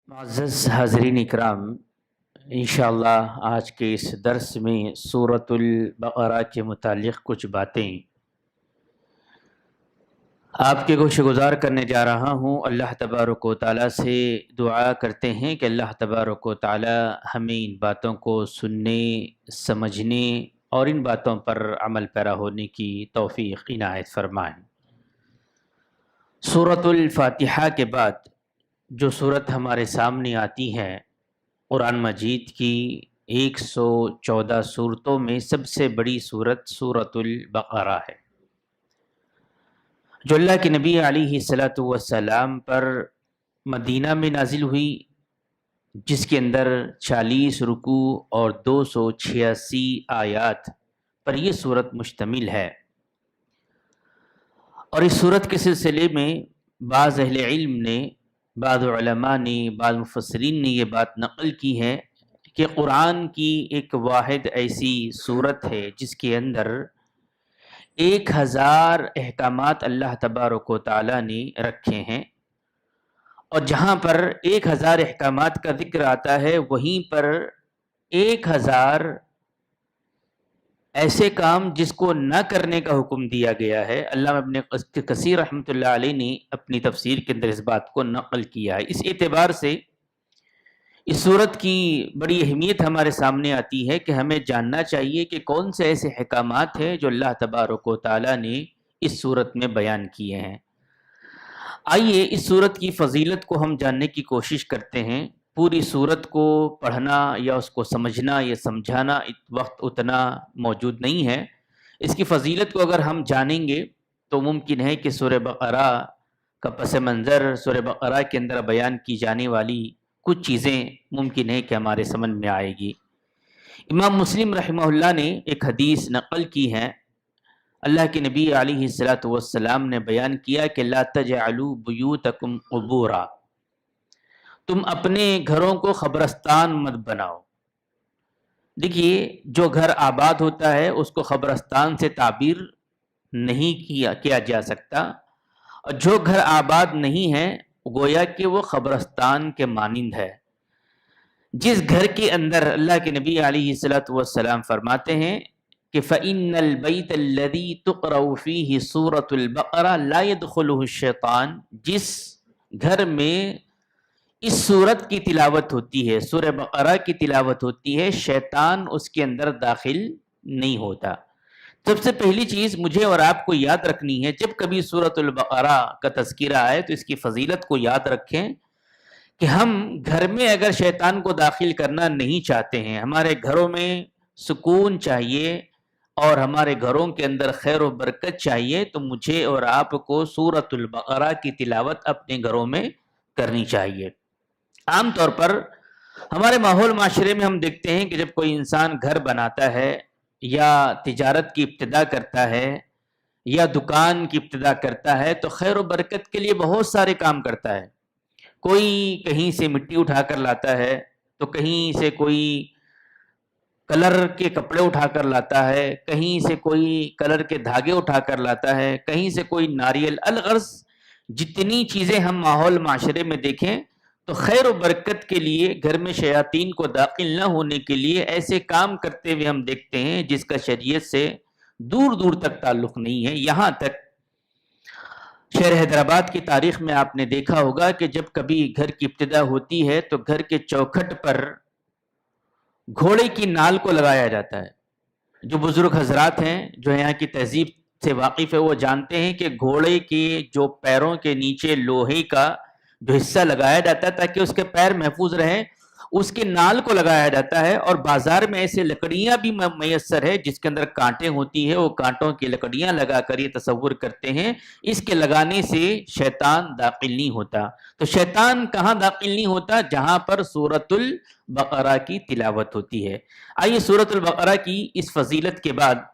معزز حاضرین اکرام، انشاءاللہ آج کے اس درس میں سورۃ البقرہ کے متعلق کچھ باتیں آپ کے گوش گزار کرنے جا رہا ہوں۔ اللہ تبارک و تعالیٰ سے دعا کرتے ہیں کہ اللہ تبارک و تعالیٰ ہمیں ان باتوں کو سننے، سمجھنے اور ان باتوں پر عمل پیرا ہونے کی توفیق عنایت فرمائیں۔ سورۃ الفاتحہ کے بعد جو صورت ہمارے سامنے آتی ہے، قرآن مجید کی 114 صورتوں میں سب سے بڑی صورت سورۃ البقرہ ہے، جو اللہ کے نبی علیہ الصلاۃ والسلام پر مدینہ میں نازل ہوئی، جس کے اندر 40 رکوع اور 286 آیات پر یہ صورت مشتمل ہے۔ اور اس صورت کے سلسلے میں بعض اہل علم نے، بعض علماء نے، بعض مفسرین نے یہ بات نقل کی ہے کہ قرآن کی ایک واحد ایسی صورت ہے جس کے اندر 1000 احکامات اللہ تبارک و تعالیٰ نے رکھے ہیں، اور جہاں پر 1000 احکامات کا ذکر آتا ہے وہیں پر 1000 ایسے کام جس کو نہ کرنے کا حکم دیا گیا ہے۔ علامہ ابن کثیر رحمۃ اللہ علیہ نے اپنی تفسیر کے اندر اس بات کو نقل کیا ہے۔ اس اعتبار سے اس صورت کی بڑی اہمیت ہمارے سامنے آتی ہے کہ ہمیں جاننا چاہیے کہ کون سے ایسے احکامات ہیں جو اللہ تبارک و تعالیٰ نے اس صورت میں بیان کیے ہیں۔ آئیے اس صورت کی فضیلت کو ہم جاننے کی کوشش کرتے ہیں۔ پوری صورت کو پڑھنا یا اس کو سمجھنا یا سمجھانا وقت اتنا موجود نہیں ہے۔ اس کی فضیلت کو اگر ہم جانیں گے تو ممکن ہے کہ سورہ بقرہ کا پس منظر، سورہ بقرہ کے اندر بیان کی جانے والی کچھ چیزیں ممکن ہے کہ ہمارے سمجھ میں آئے گی۔ امام مسلم رحمہ اللہ نے ایک حدیث نقل کی ہے۔ اللہ کے نبی علیہ الصلاۃ والسلام نے بیان کیا کہ لا تجعلوا بیوتکم قبورا، تم اپنے گھروں کو قبرستان مت بناؤ۔ دیکھیے، جو گھر آباد ہوتا ہے اس کو قبرستان سے تعبیر نہیں کیا جا سکتا، اور جو گھر آباد نہیں ہے گویا کہ وہ قبرستان کے مانند ہے۔ جس گھر کے اندر اللہ کے نبی علیہ الصلاۃ والسلام فرماتے ہیں کہ فَإِنَّ الْبَيْتَ الَّذِي تُقْرَأُ فِيهِ سُورَةُ الْبَقَرَةِ لَا يَدْخُلُهُ الشَّيْطَانُ، جس گھر میں اس صورت کی تلاوت ہوتی ہے، سورہ بقرہ کی تلاوت ہوتی ہے، شیطان اس کے اندر داخل نہیں ہوتا۔ سب سے پہلی چیز مجھے اور آپ کو یاد رکھنی ہے، جب کبھی سورۃ البقرہ کا تذکرہ آئے تو اس کی فضیلت کو یاد رکھیں کہ ہم گھر میں اگر شیطان کو داخل کرنا نہیں چاہتے ہیں، ہمارے گھروں میں سکون چاہیے اور ہمارے گھروں کے اندر خیر و برکت چاہیے، تو مجھے اور آپ کو سورۃ البقرہ کی تلاوت اپنے گھروں میں کرنی چاہیے۔ عام طور پر ہمارے ماحول معاشرے میں ہم دیکھتے ہیں کہ جب کوئی انسان گھر بناتا ہے یا تجارت کی ابتدا کرتا ہے یا دکان کی ابتدا کرتا ہے تو خیر و برکت کے لیے بہت سارے کام کرتا ہے۔ کوئی کہیں سے مٹی اٹھا کر لاتا ہے، تو کہیں سے کوئی کلر کے کپڑے اٹھا کر لاتا ہے، کہیں سے کوئی کلر کے دھاگے اٹھا کر لاتا ہے، کہیں سے کوئی ناریل، الغرض جتنی چیزیں ہم ماحول معاشرے میں دیکھیں تو خیر و برکت کے لیے، گھر میں شیاطین کو داخل نہ ہونے کے لیے ایسے کام کرتے ہوئے ہم دیکھتے ہیں جس کا شریعت سے دور دور تک تعلق نہیں ہے۔ یہاں تک شہر حیدرآباد کی تاریخ میں آپ نے دیکھا ہوگا کہ جب کبھی گھر کی ابتدا ہوتی ہے تو گھر کے چوکھٹ پر گھوڑے کی نال کو لگایا جاتا ہے۔ جو بزرگ حضرات ہیں، جو یہاں کی تہذیب سے واقف ہے، وہ جانتے ہیں کہ گھوڑے کے جو پیروں کے نیچے لوہے کا جو حصہ لگایا جاتا ہے تاکہ اس کے پیر محفوظ رہیں، اس کے نال کو لگایا جاتا ہے۔ اور بازار میں ایسے لکڑیاں بھی میسر ہے جس کے اندر کانٹے ہوتی ہے، وہ کانٹوں کی لکڑیاں لگا کر یہ تصور کرتے ہیں اس کے لگانے سے شیطان داخل نہیں ہوتا۔ تو شیطان کہاں داخل نہیں ہوتا؟ جہاں پر سورۃ البقرہ کی تلاوت ہوتی ہے۔ آئیے سورۃ البقرہ کی اس فضیلت کے بعد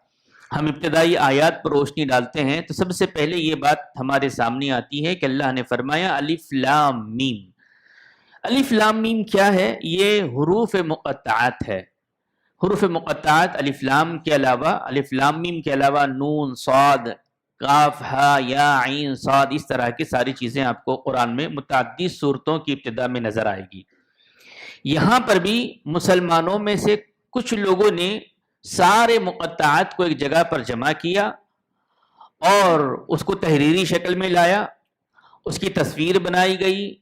ہم ابتدائی آیات پر روشنی ڈالتے ہیں۔ تو سب سے پہلے یہ بات ہمارے سامنے آتی ہے کہ اللہ نے فرمایا الف لام میم۔ الف لام میم کیا ہے؟ یہ حروف مقطعات ہے۔ حروف مقطعات الف لام کے علاوہ، الف لام میم کے علاوہ نون، صاد، قاف ہا یا عین صاد، اس طرح کی ساری چیزیں آپ کو قرآن میں متعدد صورتوں کی ابتدا میں نظر آئے گی۔ یہاں پر بھی مسلمانوں میں سے کچھ لوگوں نے سارے مقطعات کو ایک جگہ پر جمع کیا اور اس کو تحریری شکل میں لایا، اس کی تصویر بنائی گئی،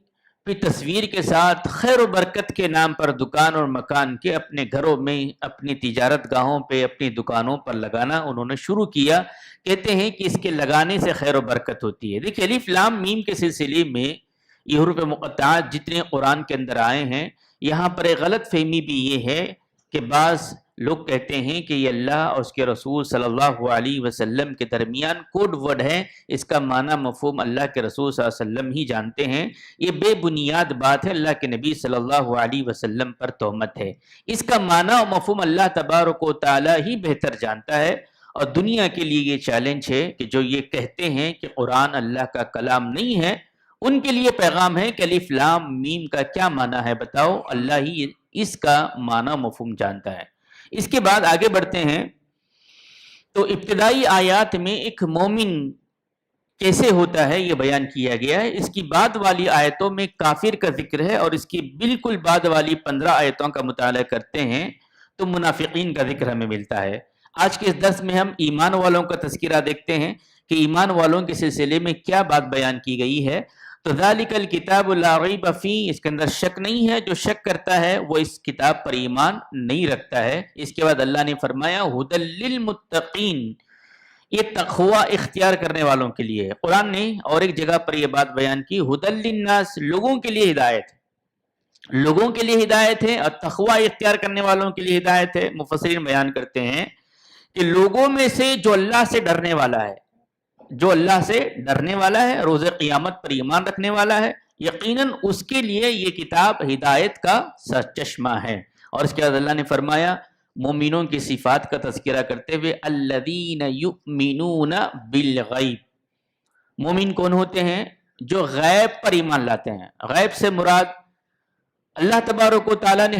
پھر تصویر کے ساتھ خیر و برکت کے نام پر دکان اور مکان کے اپنے گھروں میں، اپنی تجارت گاہوں پہ، اپنی دکانوں پر لگانا انہوں نے شروع کیا۔ کہتے ہیں کہ اس کے لگانے سے خیر و برکت ہوتی ہے۔ دیکھیں الف لام میم کے سلسلے میں یہ حروف مقطعات جتنے قرآن کے اندر آئے ہیں، یہاں پر ایک غلط فہمی بھی یہ ہے کہ بعض لوگ کہتے ہیں کہ یہ اللہ اور اس کے رسول صلی اللہ علیہ وسلم کے درمیان کوڈ ورڈ ہے، اس کا معنی مفہوم اللہ کے رسول صلی اللہ علیہ وسلم ہی جانتے ہیں۔ یہ بے بنیاد بات ہے، اللہ کے نبی صلی اللہ علیہ وسلم پر تہمت ہے۔ اس کا معنی اور مفہوم اللہ تبارک و تعالی ہی بہتر جانتا ہے، اور دنیا کے لیے یہ چیلنج ہے کہ جو یہ کہتے ہیں کہ قرآن اللہ کا کلام نہیں ہے، ان کے لیے پیغام ہے کہ الف لام میم کا کیا معنی ہے بتاؤ، اللہ ہی اس کا معنی مفہوم جانتا ہے۔ اس کے بعد آگے بڑھتے ہیں تو ابتدائی آیات میں ایک مومن کیسے ہوتا ہے یہ بیان کیا گیا ہے۔ اس کی بعد والی آیتوں میں کافر کا ذکر ہے، اور اس کی بالکل بعد والی 15 آیتوں کا مطالعہ کرتے ہیں تو منافقین کا ذکر ہمیں ملتا ہے۔ آج کے اس درس میں ہم ایمان والوں کا تذکرہ دیکھتے ہیں کہ ایمان والوں کے سلسلے میں کیا بات بیان کی گئی ہے۔ تو ذالک الکتاب لا ریب فیہ، اس کے اندر شک نہیں ہے، جو شک کرتا ہے وہ اس کتاب پر ایمان نہیں رکھتا ہے۔ اس کے بعد اللہ نے فرمایا ھدی للمتقین، یہ تقوی اختیار کرنے والوں کے لیے ہے۔ قرآن نے اور ایک جگہ پر یہ بات بیان کی ھدی للناس، لوگوں کے لیے ہدایت ہے، لوگوں کے لیے ہدایت ہے، اور تقوی اختیار کرنے والوں کے لیے ہدایت ہے۔ مفسرین بیان کرتے ہیں کہ لوگوں میں سے جو اللہ سے ڈرنے والا ہے، جو اللہ سے ڈرنے والا ہے، روز قیامت پر ایمان رکھنے والا ہے، یقیناً اس کے لیے یہ کتاب ہدایت کا سرچشمہ ہے۔ اور اس کے بعد اللہ نے فرمایا مومنوں کی صفات کا تذکرہ کرتے ہوئے الذین یؤمنون بالغیب، مومن کون ہوتے ہیں؟ جو غیب پر ایمان لاتے ہیں۔ غیب سے مراد اللہ تبارک و تعالیٰ نے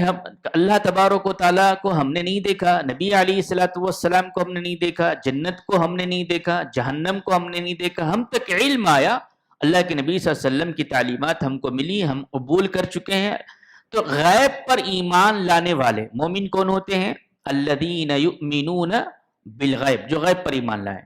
اللہ تبارک و تعالیٰ کو ہم نے نہیں دیکھا، نبی علیہ الصلوۃ والسلام کو ہم نے نہیں دیکھا، جنت کو ہم نے نہیں دیکھا، جہنم کو ہم نے نہیں دیکھا، ہم تک علم آیا، اللہ کے نبی صلی اللہ علیہ وسلم کی تعلیمات ہم کو ملی، ہم قبول کر چکے ہیں۔ تو غیب پر ایمان لانے والے مومن کون ہوتے ہیں؟ الذین یؤمنون بالغیب، جو غیب پر ایمان لائیں۔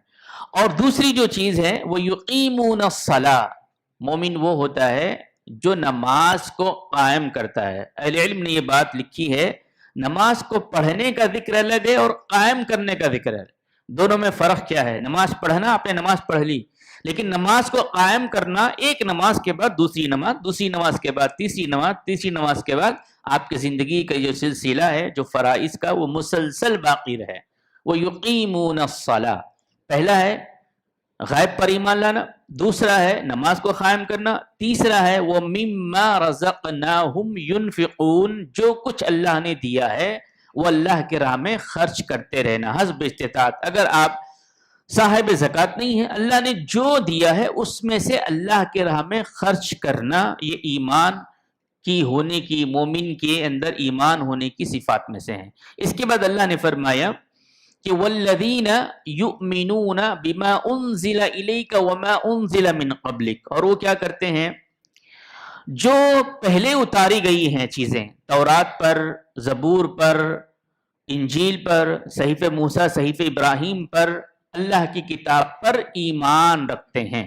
اور دوسری جو چیز ہے وہ یقیمون الصلاۃ، مومن وہ ہوتا ہے جو نماز کو قائم کرتا ہے۔ اہل علم نے یہ بات لکھی ہے، نماز کو پڑھنے کا ذکر الگ ہے اور قائم کرنے کا ذکر ہے۔ دونوں میں فرق کیا ہے؟ نماز پڑھنا، آپ نے نماز پڑھ لی، لیکن نماز کو قائم کرنا ایک نماز کے بعد دوسری نماز، دوسری نماز کے بعد تیسری نماز، تیسری نماز کے بعد آپ کی زندگی کا جو سلسلہ ہے جو فرائض کا وہ مسلسل باقی رہے۔ وہ یقیمون الصلاۃ، پہلا ہے غیب پر ایمان لانا، دوسرا ہے نماز کو قائم کرنا، تیسرا ہے وہ مما رزقناہم ینفقون، جو کچھ اللہ نے دیا ہے وہ اللہ کے راہ میں خرچ کرتے رہنا حسب استطاعت۔ اگر آپ صاحب زکوٰۃ نہیں ہے، اللہ نے جو دیا ہے اس میں سے اللہ کے راہ میں خرچ کرنا، یہ ایمان کی ہونے کی، مومن کے اندر ایمان ہونے کی صفات میں سے ہیں۔ اس کے بعد اللہ نے فرمایا کہ والذین یؤمنون بما انزل الیک وما انزل من قبلک، اور وہ کیا کرتے ہیں؟ جو پہلے اتاری گئی ہیں چیزیں، تورات پر، زبور پر، انجیل پر، صحیفہ موسیٰ، صحیفہ ابراہیم پر، اللہ کی کتاب پر ایمان رکھتے ہیں۔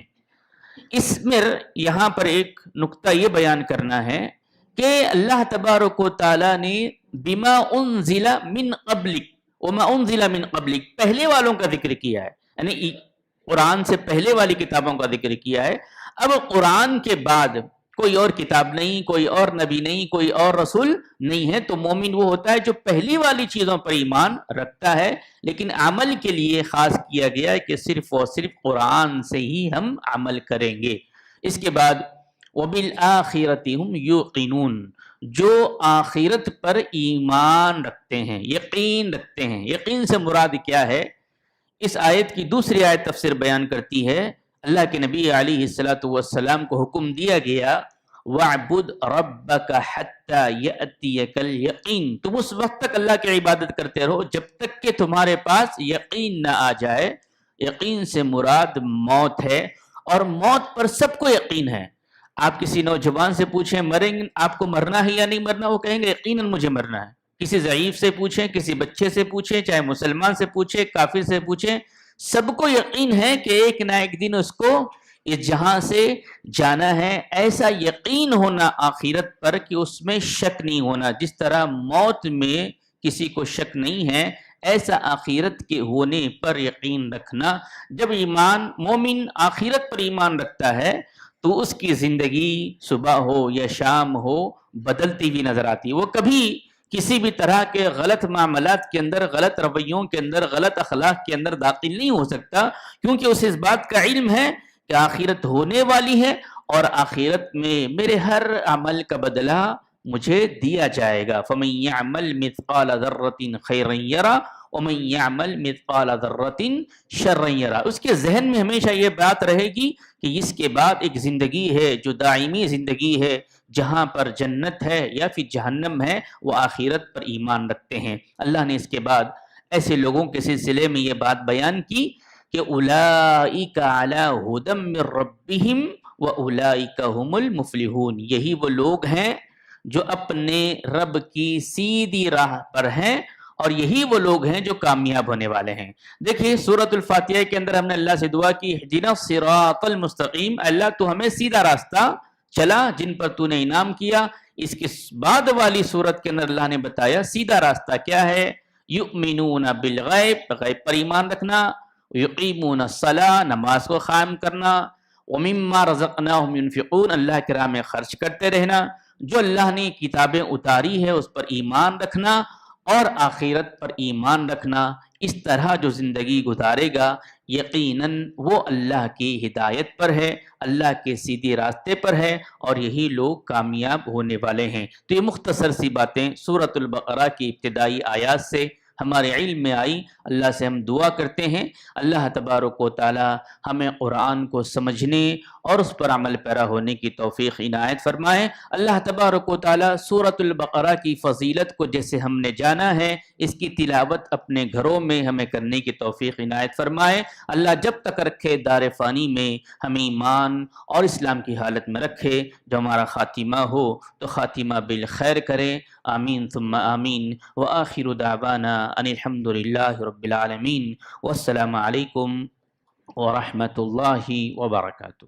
اس میں یہاں پر ایک نقطہ یہ بیان کرنا ہے کہ اللہ تبارک و تعالیٰ نے بما انزل من قبلک وما انزل من قبلک، پہلے والوں کا ذکر کیا ہے، یعنی قرآن سے پہلے والی کتابوں کا ذکر کیا ہے۔ اب قرآن کے بعد کوئی اور کتاب نہیں، کوئی اور نبی نہیں، کوئی اور رسول نہیں ہے، تو مومن وہ ہوتا ہے جو پہلی والی چیزوں پر ایمان رکھتا ہے، لیکن عمل کے لیے خاص کیا گیا ہے کہ صرف اور صرف قرآن سے ہی ہم عمل کریں گے۔ اس کے بعد وَبِالْآخِرَةِ هُمْ يُوقِنُونَ، جو آخرت پر ایمان رکھتے ہیں، یقین رکھتے ہیں۔ یقین سے مراد کیا ہے؟ اس آیت کی دوسری آیت تفسیر بیان کرتی ہے، اللہ کے نبی علیہ الصلوۃ والسلام کو حکم دیا گیا وَاعْبُدْ رَبَّكَ حَتَّى يَأْتِيَكَ الْيَقِينُ، تم اس وقت تک اللہ کی عبادت کرتے رہو جب تک کہ تمہارے پاس یقین نہ آ جائے۔ یقین سے مراد موت ہے، اور موت پر سب کو یقین ہے۔ آپ کسی نوجوان سے پوچھیں مریں گے، آپ کو مرنا ہے یا نہیں مرنا، وہ کہیں گے یقیناً مجھے مرنا ہے۔ کسی ضعیف سے پوچھیں، کسی بچے سے پوچھیں، چاہے مسلمان سے پوچھیں، کافر سے پوچھیں، سب کو یقین ہے کہ ایک نہ ایک دن اس کو اس جہاں سے جانا ہے۔ ایسا یقین ہونا آخرت پر کہ اس میں شک نہیں ہونا، جس طرح موت میں کسی کو شک نہیں ہے، ایسا آخرت کے ہونے پر یقین رکھنا۔ جب ایمان مومن آخرت پر ایمان رکھتا ہے تو اس کی زندگی صبح ہو یا شام ہو بدلتی ہوئی نظر آتی ہے۔ وہ کبھی کسی بھی طرح کے غلط معاملات کے اندر، غلط رویوں کے اندر، غلط اخلاق کے اندر داخل نہیں ہو سکتا، کیونکہ اسے اس بات کا علم ہے کہ آخرت ہونے والی ہے، اور آخرت میں میرے ہر عمل کا بدلہ مجھے دیا جائے گا۔ فَمَن يَعْمَلْ مِثْقَالَ ذَرَّةٍ خَيْرًا يَرَهُ وَمَن يَعْمَلْ مِثْقَالَ ذَرَّةٍ شَرًّا يَرَهُ۔ اس کے ذہن میں ہمیشہ یہ بات رہے گی کہ اس کے بعد ایک زندگی ہے جو دائمی زندگی ہے، جہاں پر جنت ہے یا پھر جہنم ہے۔ وہ آخرت پر ایمان رکھتے ہیں۔ اللہ نے اس کے بعد ایسے لوگوں کے سلسلے میں یہ بات بیان کی کہ اولئک علی ھدی من ربہم واولئک ھم المفلحون، یہی وہ لوگ ہیں جو اپنے رب کی سیدھی راہ پر ہیں، اور یہی وہ لوگ ہیں جو کامیاب ہونے والے ہیں۔ دیکھیے سورۃ الفاتحہ کے اندر ہم نے اللہ سے دعا کی اہدنا الصراط المستقیم، اللہ تو ہمیں سیدھا راستہ چلا جن پر تو نے انعام کیا۔ اس کے بعد والی سورت کے اندر اللہ نے بتایا سیدھا راستہ کیا ہے، یؤمنون بالغیب، غیب پر ایمان رکھنا، یقیمون الصلاۃ، نماز کو قائم کرنا، ومما رزقناہم ينفقون، اللہ کی راہ میں خرچ کرتے رہنا، جو اللہ نے کتابیں اتاری ہے اس پر ایمان رکھنا، اور آخرت پر ایمان رکھنا۔ اس طرح جو زندگی گزارے گا یقیناً وہ اللہ کی ہدایت پر ہے، اللہ کے سیدھے راستے پر ہے، اور یہی لوگ کامیاب ہونے والے ہیں۔ تو یہ مختصر سی باتیں سورۃ البقرہ کی ابتدائی آیات سے ہمارے علم میں آئی۔ اللہ سے ہم دعا کرتے ہیں اللہ تبارک و تعالی ہمیں قرآن کو سمجھنے اور اس پر عمل پیرا ہونے کی توفیق عنایت فرمائے۔ اللہ تبارک و تعالی سورۃ البقرہ کی فضیلت کو جیسے ہم نے جانا ہے، اس کی تلاوت اپنے گھروں میں ہمیں کرنے کی توفیق عنایت فرمائے۔ اللہ جب تک رکھے دار فانی میں ہمیں ایمان اور اسلام کی حالت میں رکھے، جو ہمارا خاتمہ ہو تو خاتمہ بالخیر کرے۔ آمین ثم آمین، وآخر دعوانا ان الحمد للہ رب العالمین، والسلام علیکم ورحمۃ اللہ وبرکاتہ۔